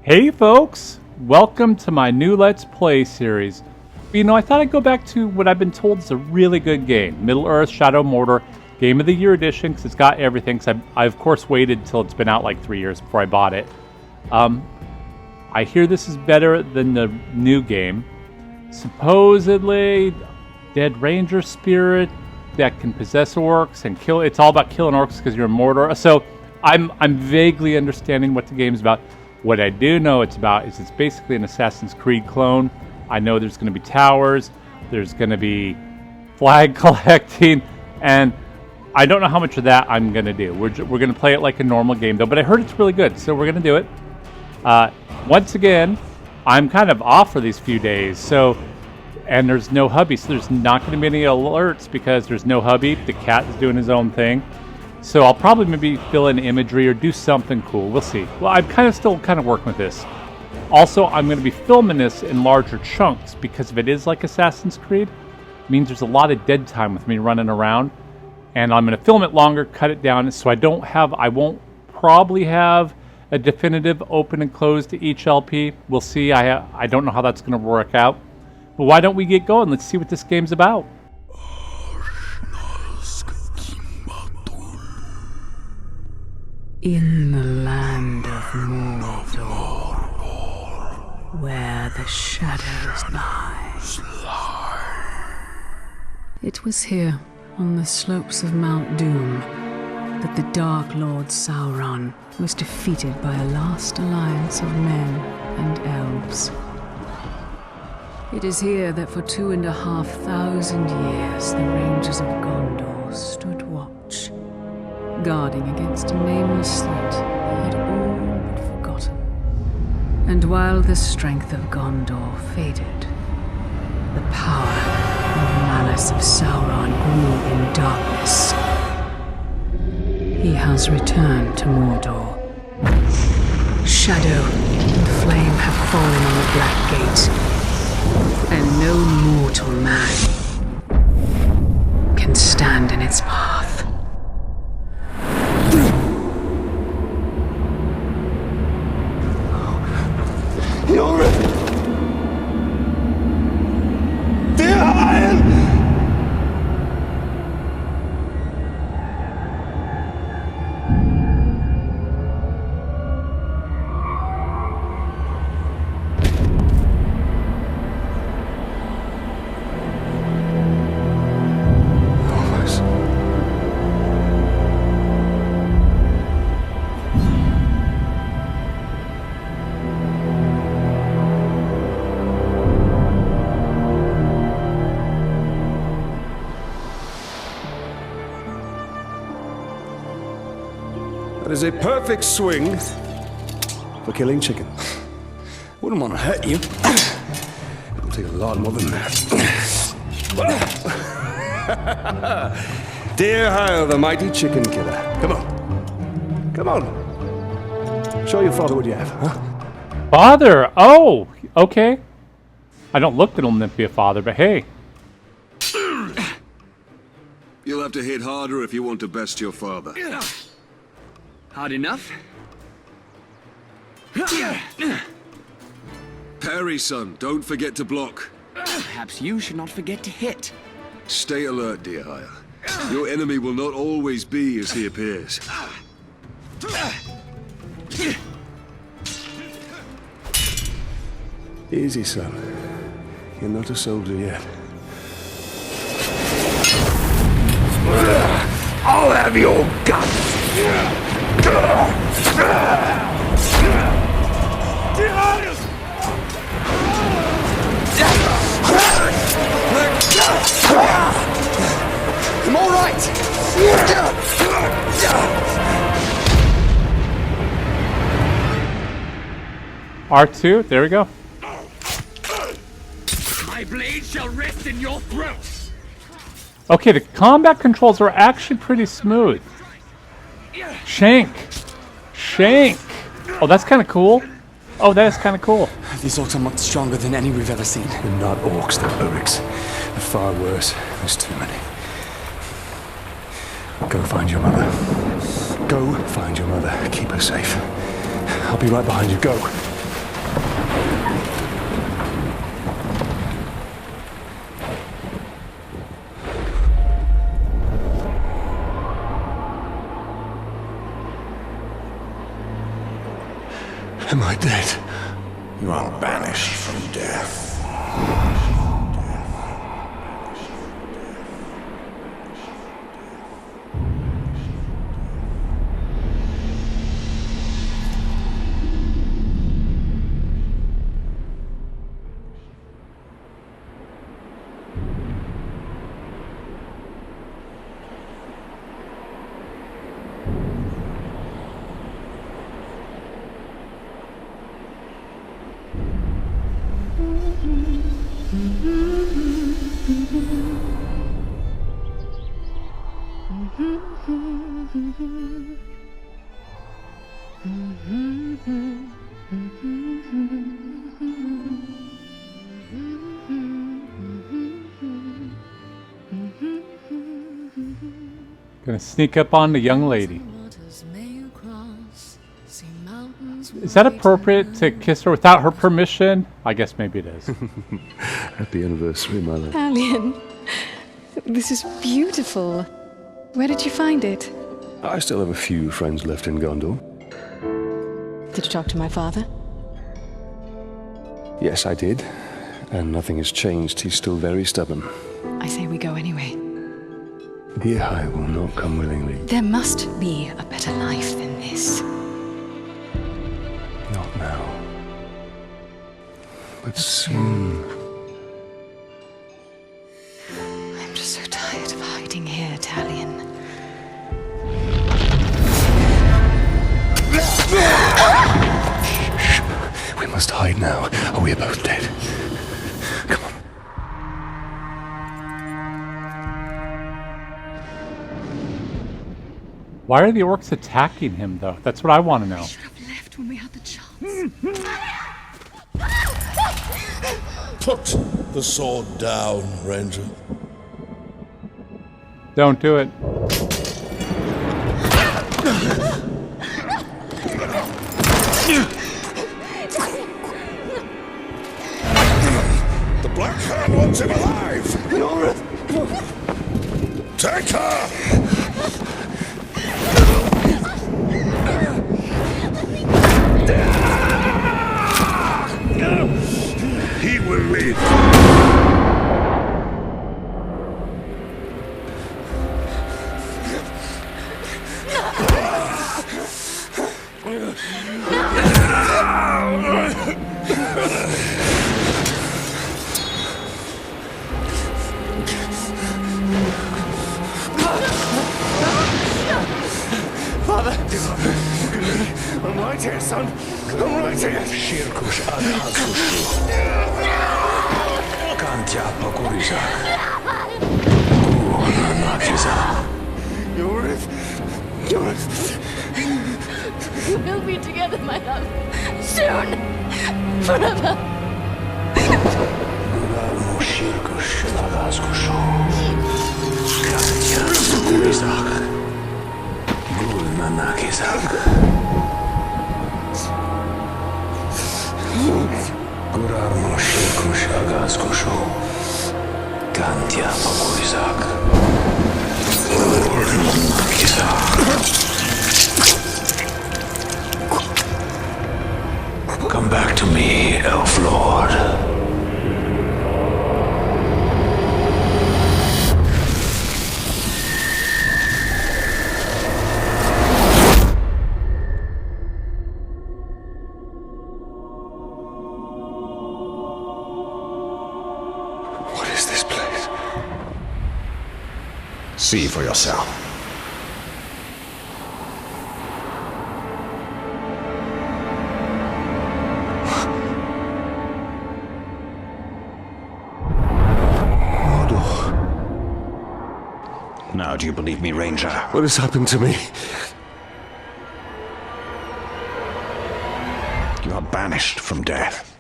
Hey folks, welcome to my new Let's Play series. You know, I thought I'd go back to what I've been told is a really good game, Middle-earth Shadow Mortar Game of the Year edition, because it's got everything. Cause I of course waited till it's been out like 3 years before I bought it. I hear this is better than the new game. Supposedly, dead ranger spirit that can possess orcs and kill. It's all about killing orcs because you're a mortar. So I'm vaguely understanding what the game's about. What I do know it's about is it's basically an Assassin's Creed clone. I know there's going to be towers, there's going to be flag collecting, and I don't know how much of that I'm going to do. We're going to play it like a normal game, though, but I heard it's really good, so we're going to do it. Once again, I'm kind of off for these few days, and there's no hubby, so there's not going to be any alerts because there's no hubby. The cat is doing his own thing. So I'll probably maybe fill in imagery or do something cool. We'll see. Well, I'm still working with this. Also, I'm going to be filming this in larger chunks because if it is like Assassin's Creed, it means there's a lot of dead time with me running around. And I'm going to film it longer, cut it down, so I won't probably have a definitive open and close to each LP. We'll see. I don't know how that's going to work out. But why don't we get going? Let's see what this game's about. In the land of Mordor, where the shadows lie. It was here, on the slopes of Mount Doom, that the Dark Lord Sauron was defeated by a last alliance of men and elves. It is here that for 2,500 years the Rangers of Gondor stood watch, guarding against a nameless threat they had all but forgotten. And while the strength of Gondor faded, the power and malice of Sauron grew in darkness. He has returned to Mordor. Shadow and flame have fallen on the Black Gate, and no mortal man can stand in its path. Junge! Der Heil! That is a perfect swing for killing chicken. Wouldn't want to hurt you. It'll take a lot more than that. Dear Heil, the mighty chicken killer. Come on. Come on. Show your father what you have, huh? Father! Oh! Okay. I don't look at him to be a father, but hey. You'll have to hit harder if you want to best your father. Hard enough? Parry, son. Don't forget to block. Perhaps you should not forget to hit. Stay alert, dear Hire. Your enemy will not always be as he appears. Easy, son. You're not a soldier yet. I'll have your guts! I'm all right. R2, there we go. My blade shall rest in your throat. Okay, the combat controls are actually pretty smooth. Shank. Shank. Oh, that's kind of cool. Oh, that is kind of cool. These orcs are much stronger than any we've ever seen. They're not orcs, they're orcs. They're far worse. There's too many. Go find your mother. Go find your mother. Keep her safe. I'll be right behind you. Go. Am I dead? You are banished from death. Gonna sneak up on the young lady. Is that appropriate to kiss her without her permission? I guess maybe it is. Happy anniversary, my love. Alien, this is beautiful. Where did you find it? I still have a few friends left in Gondor. Did you talk to my father? Yes, I did. And nothing has changed. He's still very stubborn. I say we go anyway. Dear High will not come willingly. There must be a better life than this. Not now. But soon. I'm just so tired of hiding here, Talion. We must hide now, or we are both dead. Come on. Why are the orcs attacking him, though? That's what I want to know. Should have left when we had the chance. Put the sword down, Ranger. Don't do it. The Black Hand wants him alive! Take her! He will live. Father! I'm right here, son. I'm right here. Shirkush Adhazushu. Kantya Pakurizak. Nakiza. Yorith. We'll be together, my love. Soon. Forever. Shirkush Adhazushu. Kantya Pakurizak. Nakizak. Gurar Moshikush Agazkushu. Kantya Pakurizak. Nakizak. Come back to me, Elf Lord. See for yourself. Now, do you believe me, Ranger? What has happened to me? You are banished from death.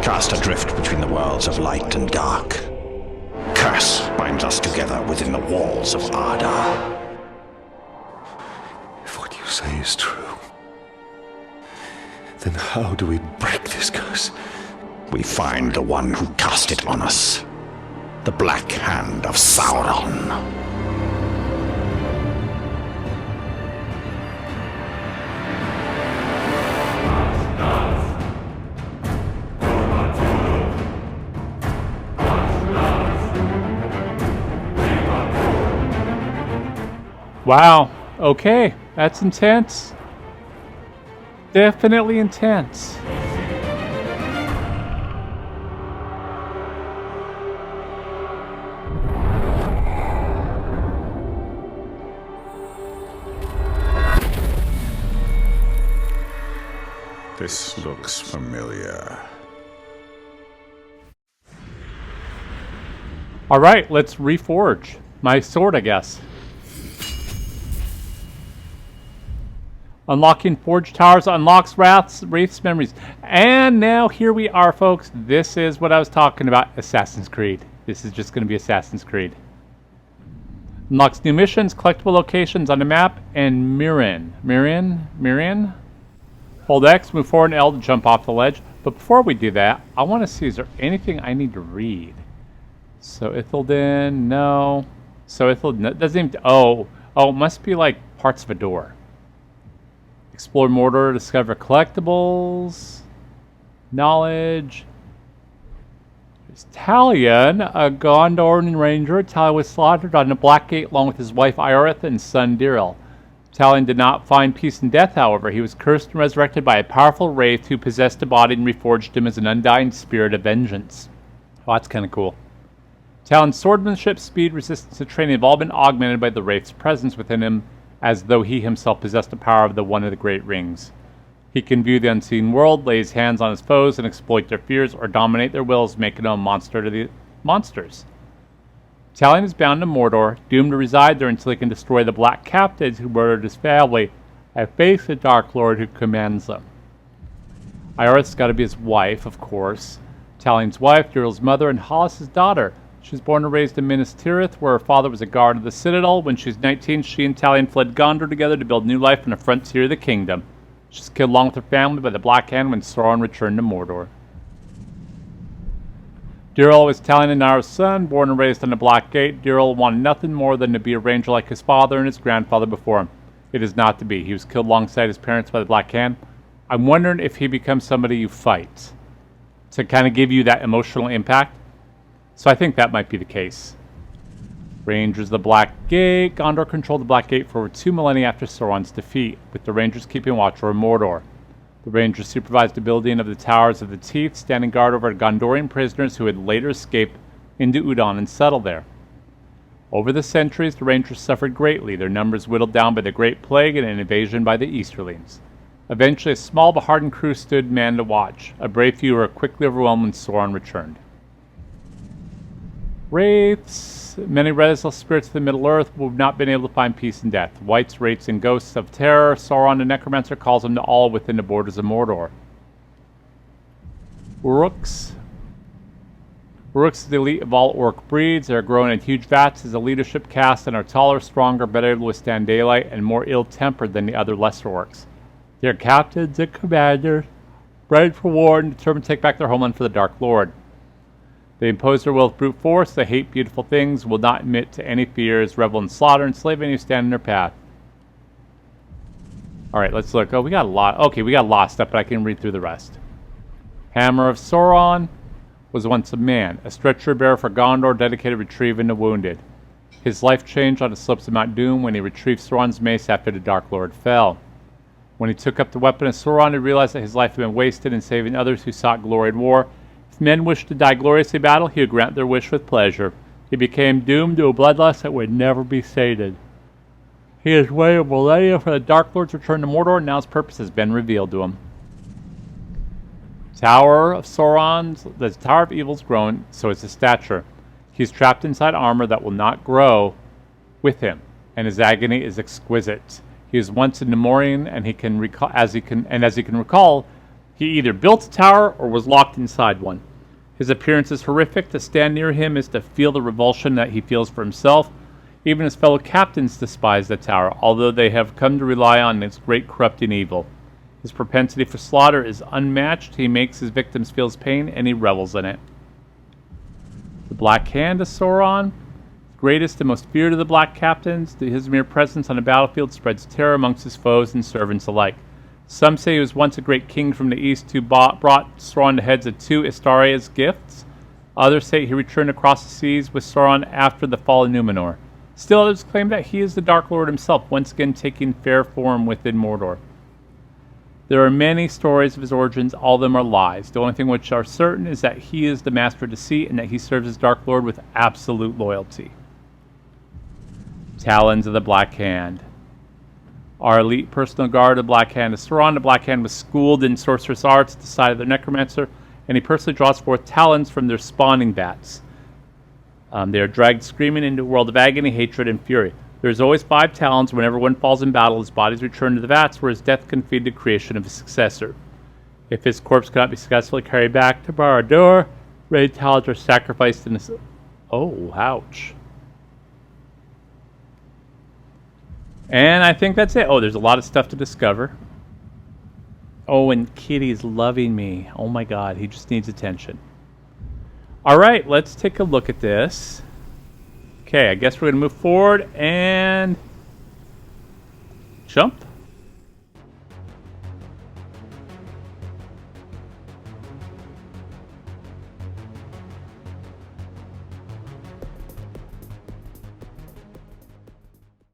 Cast adrift between the worlds of light and dark. Curse binds us together within the walls of Arda. If what you say is true, then how do we break this curse? We find the one who cast it on us. The Black Hand of Sauron. Wow. Okay. That's intense. Definitely intense. This looks familiar. All right, let's reforge my sword, I guess. Unlocking Forge Towers unlocks Wraith's memories. And now here we are, folks. This is what I was talking about, Assassin's Creed. This is just going to be Assassin's Creed. Unlocks new missions, collectible locations on the map, and Mirian? Hold X, move forward, and L to jump off the ledge. But before we do that, I want to see, is there anything I need to read? So Ithilden, no. So Ithilden, doesn't even, it must be like parts of a door. Explore Mordor, discover collectibles, knowledge. There's Talion, a Gondorian ranger. Talion was slaughtered on the Black Gate along with his wife Ioreth and son Diril. Talion did not find peace in death, however. He was cursed and resurrected by a powerful wraith who possessed a body and reforged him as an undying spirit of vengeance. Oh, that's kind of cool. Talion's swordsmanship, speed, resistance, and training have all been augmented by the wraith's presence within him, as though he himself possessed the power of the one of the great rings. He can view the unseen world, lay his hands on his foes, and exploit their fears, or dominate their wills, making them a monster to the monsters. Talion is bound to Mordor, doomed to reside there until he can destroy the Black Captives who murdered his family, and face the Dark Lord who commands them. Ioreth's got to be his wife, of course. Talion's wife, Duril's mother, and Hollis' daughter. She was born and raised in Minas Tirith, where her father was a guard of the Citadel. When she was 19, she and Talion fled Gondor together to build new life on the frontier of the kingdom. She was killed along with her family by the Black Hand when Sauron returned to Mordor. Diril was Talion and Nara's son, born and raised on the Black Gate. Diril wanted nothing more than to be a ranger like his father and his grandfather before him. It is not to be. He was killed alongside his parents by the Black Hand. I'm wondering if he becomes somebody you fight to kind of give you that emotional impact. So I think that might be the case. Rangers of the Black Gate. Gondor controlled the Black Gate for over 2 millennia after Sauron's defeat, with the Rangers keeping watch over Mordor. The Rangers supervised the building of the Towers of the Teeth, standing guard over Gondorian prisoners who had later escaped into Udon and settled there. Over the centuries, the Rangers suffered greatly, their numbers whittled down by the Great Plague and an invasion by the Easterlings. Eventually, a small but hardened crew stood manned to watch. A brave few were quickly overwhelmed when Sauron returned. Wraiths. Many restless spirits of the Middle-earth who have not been able to find peace in death. Wights, wraiths, and ghosts of terror. Sauron the Necromancer calls them to all within the borders of Mordor. Orcs. Orcs is the elite of all orc breeds. They are grown in huge vats as a leadership caste and are taller, stronger, better able to withstand daylight, and more ill-tempered than the other lesser orcs. They are captains and commanders, bred for war and determined to take back their homeland for the Dark Lord. They impose their will with brute force. They hate beautiful things, will not admit to any fears, revel in slaughter, and slave any who stand in their path. Alright, let's look. Oh, we got a lot. Okay, we got a lot of stuff, but I can read through the rest. Hammer of Sauron was once a man, a stretcher bearer for Gondor, dedicated to retrieving the wounded. His life changed on the slopes of Mount Doom when he retrieved Sauron's mace after the Dark Lord fell. When he took up the weapon of Sauron, he realized that his life had been wasted in saving others who sought glory and war. If men wished to die gloriously in battle, he would grant their wish with pleasure. He became doomed to a bloodlust that would never be sated. He has waited millennia for the Dark Lord's return to Mordor, and now his purpose has been revealed to him. Tower of Sauron's, the Tower of Evil's grown, so is his stature. He is trapped inside armor that will not grow with him, and his agony is exquisite. He was once a Nemorian, and as he can recall, he either built a tower or was locked inside one. His appearance is horrific. To stand near him is to feel the revulsion that he feels for himself. Even his fellow captains despise the tower, although they have come to rely on its great corrupting evil. His propensity for slaughter is unmatched. He makes his victims feel his pain, and he revels in it. The Black Hand of Sauron, greatest and most feared of the Black Captains, his mere presence on the battlefield spreads terror amongst his foes and servants alike. Some say he was once a great king from the east who brought Sauron the heads of 2 Istari as gifts. Others say he returned across the seas with Sauron after the fall of Numenor. Still, others claim that he is the Dark Lord himself, once again taking fair form within Mordor. There are many stories of his origins, all of them are lies. The only thing which are certain is that he is the master of deceit and that he serves as Dark Lord with absolute loyalty. Talons of the Black Hand. Our elite personal guard of the Black Hand is Sauron. The Black Hand was schooled in sorcerous arts at the side of the necromancer, and he personally draws forth talons from their spawning vats. They are dragged screaming into a world of agony, hatred, and fury. There is always 5 talons. Whenever one falls in battle, his body is returned to the vats, where his death can feed the creation of his successor. If his corpse cannot be successfully carried back to Barad-dûr, red talons are sacrificed in his... Oh, ouch. And I think that's it. Oh, there's a lot of stuff to discover. Oh, and Kitty's loving me. Oh my god, he just needs attention. Alright, let's take a look at this. Okay, I guess we're going to move forward and... jump.